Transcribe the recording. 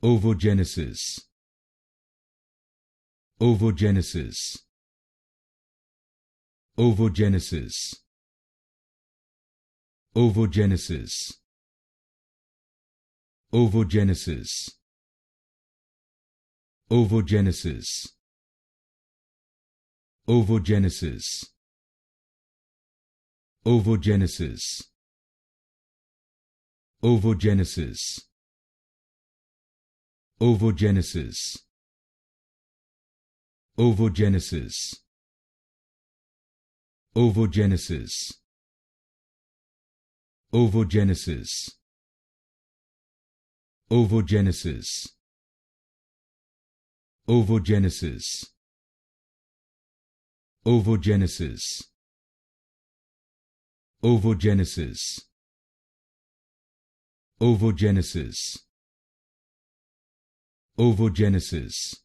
Ovogenesis. Ovogenesis. Ovogenesis. Ovogenesis. Ovogenesis. Ovogenesis. Ovogenesis. Ovogenesis. Ovogenesis. Ovogenesis. Ovogenesis. Ovogenesis. Ovogenesis. Ovogenesis. Ovogenesis. Ovogenesis. Ovogenesis. Ovogenesis. Ovogenesis.